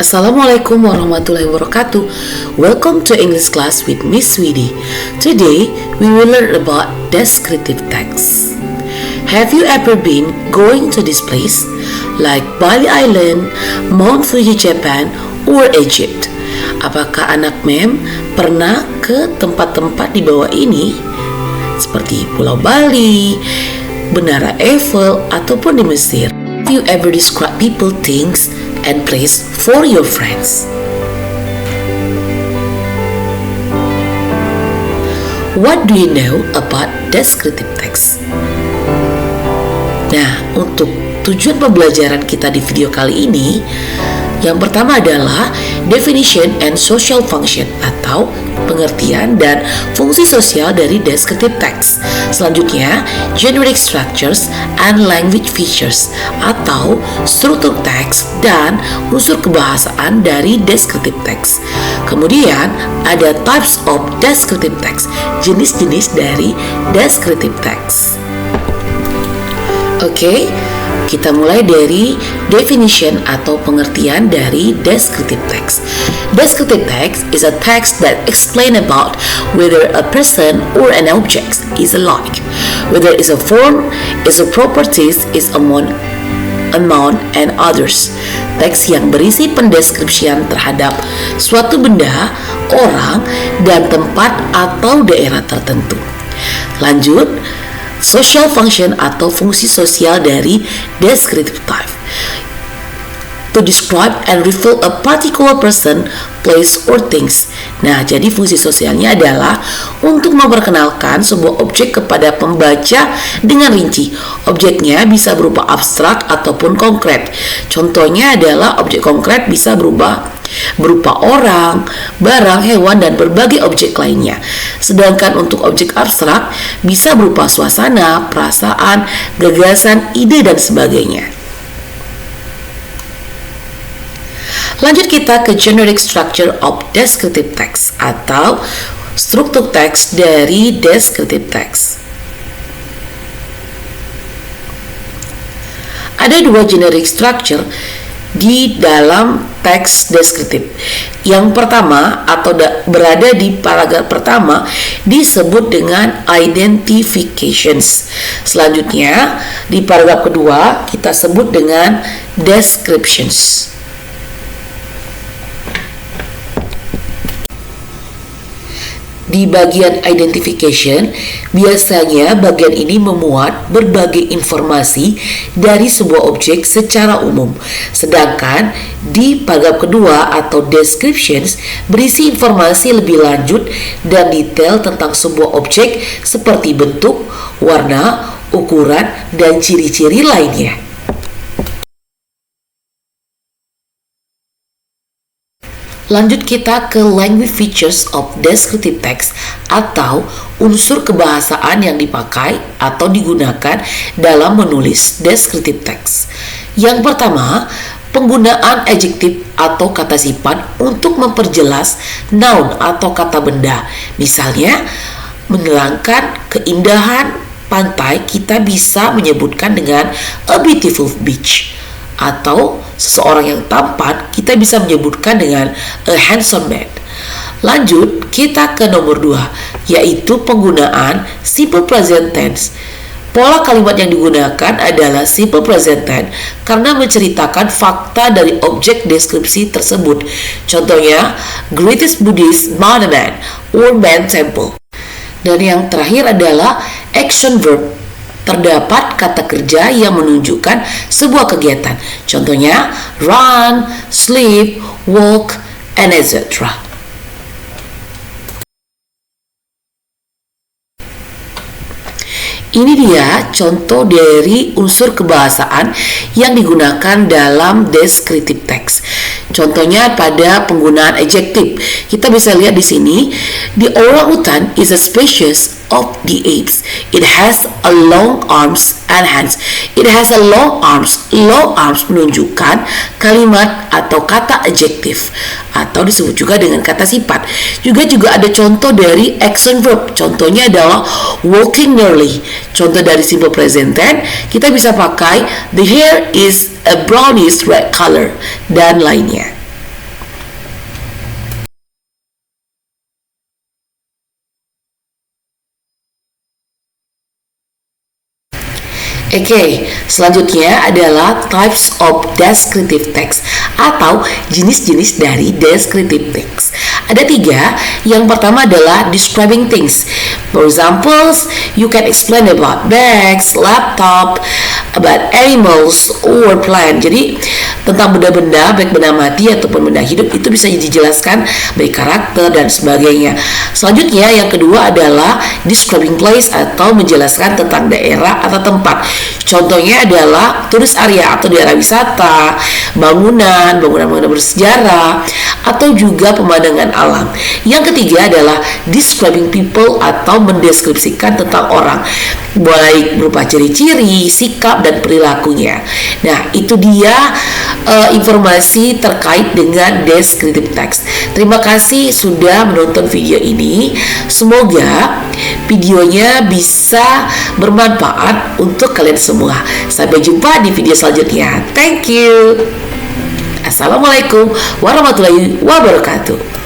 Assalamualaikum warahmatullahi wabarakatuh. Welcome to English class with Miss Swidi. Today we will learn about descriptive text. Have you ever been going to this place like Bali Island, Mount Fuji Japan, or Egypt? Apakah anak mem pernah ke tempat-tempat di bawah ini seperti Pulau Bali, Menara Eiffel, ataupun di Mesir? Have you ever describe people, things, and place for your friends? What do you know about descriptive text? Nah, untuk tujuan pembelajaran kita di video kali ini, yang pertama adalah definition and social function atau pengertian dan fungsi sosial dari descriptive text. Selanjutnya, generic structures and language features atau struktur teks dan unsur kebahasaan dari descriptive text. Kemudian, ada types of descriptive text, jenis-jenis dari descriptive text. Oke, kita mulai dari definition atau pengertian dari descriptive text. Descriptive text is a text that explain about whether a person or an object is alike, whether it's a form, its properties, its amount, and others. Teks yang berisi pendeskripsian terhadap suatu benda, orang, dan tempat atau daerah tertentu. Lanjut, social function atau fungsi sosial dari descriptive type. To describe and refer a particular person, place, or things. Nah, jadi fungsi sosialnya adalah untuk memperkenalkan sebuah objek kepada pembaca dengan rinci. Objeknya bisa berupa abstrak ataupun konkret. Contohnya adalah objek konkret bisa berupa orang, barang, hewan, dan berbagai objek lainnya. Sedangkan untuk objek abstrak bisa berupa suasana, perasaan, gagasan, ide, dan sebagainya. Lanjut kita ke generic structure of descriptive text atau struktur teks dari descriptive text. Ada dua generic structure di dalam teks deskriptif. Yang pertama atau berada di paragraf pertama disebut dengan identifications. Selanjutnya di paragraf kedua kita sebut dengan descriptions. Di bagian identification, biasanya bagian ini memuat berbagai informasi dari sebuah objek secara umum. Sedangkan di paragraf kedua atau descriptions berisi informasi lebih lanjut dan detail tentang sebuah objek seperti bentuk, warna, ukuran, dan ciri-ciri lainnya. Lanjut kita ke language features of descriptive text atau unsur kebahasaan yang dipakai atau digunakan dalam menulis descriptive text. Yang pertama, penggunaan adjektif atau kata sifat untuk memperjelas noun atau kata benda. Misalnya, menerangkan keindahan pantai, kita bisa menyebutkan dengan a beautiful beach. Atau seseorang yang tampan, kita bisa menyebutkan dengan a handsome man. Lanjut, kita ke nomor 2, yaitu penggunaan simple present tense. Pola kalimat yang digunakan adalah simple present tense karena menceritakan fakta dari objek deskripsi tersebut. Contohnya, greatest Buddhist monument or man temple. Dan yang terakhir adalah action verb. Terdapat kata kerja yang menunjukkan sebuah kegiatan. Contohnya, run, sleep, walk, and etc. Ini dia contoh dari unsur kebahasaan yang digunakan dalam descriptive text. Contohnya pada penggunaan adjektif. Kita bisa lihat di sini, the orangutan is a species of the apes. It has a long arms and hands. It has a long arms. Long arms menunjukkan kalimat atau kata adjektif atau disebut juga dengan kata sifat. Juga ada contoh dari action verb. Contohnya adalah walking nearly. Contoh dari simple present tense kita bisa pakai the hair is a brownish red color dan lainnya. Oke, selanjutnya adalah types of descriptive text atau jenis-jenis dari descriptive text. Ada 3. Yang pertama adalah describing things. For example, you can explain about bags, laptop, about animals or plant. Jadi tentang benda-benda, baik benda mati ataupun benda hidup, itu bisa dijelaskan baik karakter dan sebagainya. Selanjutnya yang kedua adalah describing place atau menjelaskan tentang daerah atau tempat. Contohnya adalah tourist area atau daerah wisata, bangunan bersejarah, atau juga pemandangan alam. Yang ketiga adalah describing people atau mendeskripsikan tentang orang, baik berupa ciri-ciri, sikap, dan perilakunya. Nah, itu dia informasi terkait dengan descriptive text. Terima kasih sudah menonton video ini. Semoga videonya bisa bermanfaat untuk kalian semua. Sampai jumpa di video selanjutnya. Thank you. Assalamualaikum warahmatullahi wabarakatuh.